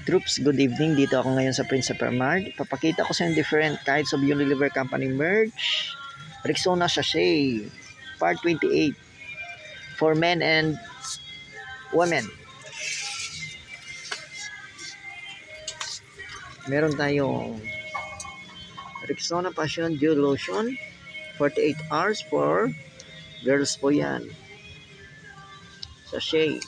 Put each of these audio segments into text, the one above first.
Troops, good evening. Dito ako ngayon sa Prince Supermart. Papakita ko sa inyo different kinds of Unilever Company merch. Rexona Sachet, Part 28. For men and women. Meron tayong Rexona Passion Dew Lotion, 48 hours for girls po yan. Sachet.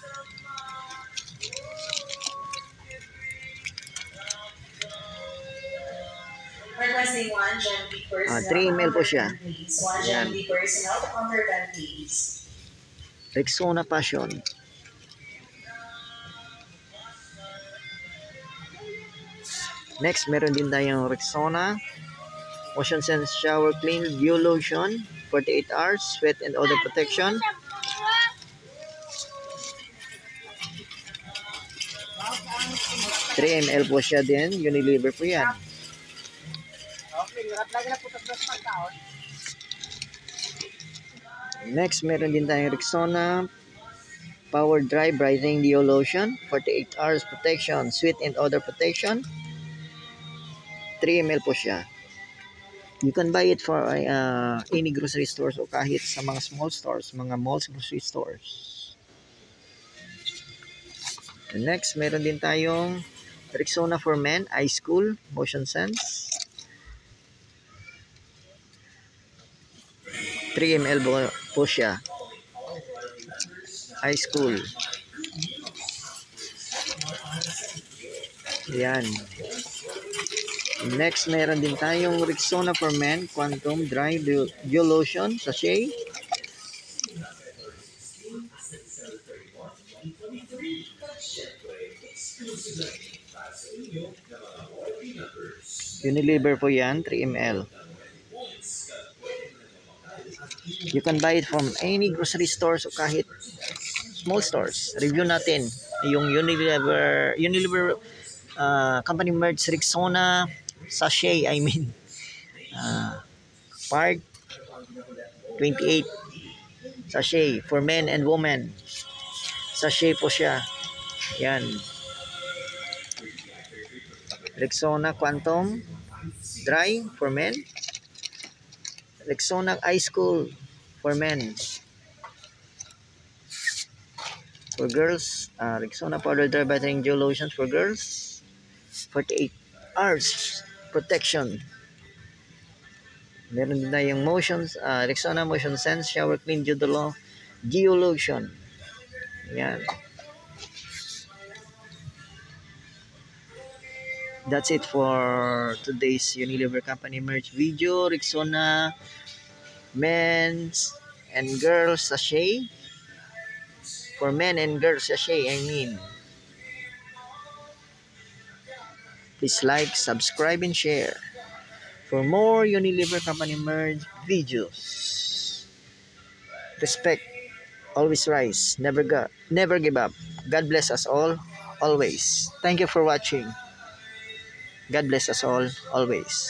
Requesting 1 GMB personal. 3 ml po siya. 1 GMB personal to counter that, please. Rexona Passion. Next, meron din tayong Rexona Motion Sense Shower Clean Dew Lotion, 48 hours, sweat and odor protection. Three ml po siya din. Unilever po yan. Next, meron din tayong Rexona Power Dry Brightening Dew Lotion, 48 hours protection, sweat and odor protection. 3 ml po siya. You can buy it for any grocery stores o kahit sa mga small stores, mga malls, grocery stores. And next, meron din tayong Rexona for Men Ice Cool Motion Sense. 3 ml po siya. Ice Cool. Yan. Next, meron din tayong Rexona for Men Quantum Dry Dew Lotion Sachet. Unilever po yan, 3 ml. You can buy it from any grocery stores o kahit small stores. Review natin yung Unilever company merch Rexona Sachet, I mean Part 28 Sachet for men and women. Sachet po siya. Yan. Rexona Quantum Dry for men. Rexona Ice Cool for men. For girls, Rexona Powder Dry Brightening Dew Lotion for girls. 48 hours protection. Meron din tayong Rexona Motion Sense Shower Clean Dew Lotion. Yan. That's it for today's Unilever Company merch video. Rexona Men's and Girls Sachet. For men and girls sachet, I mean. Please like, subscribe, and share for more Unilever Company merch videos. Respect, always rise, never give up. God bless us all, always. Thank you for watching. God bless us all, always.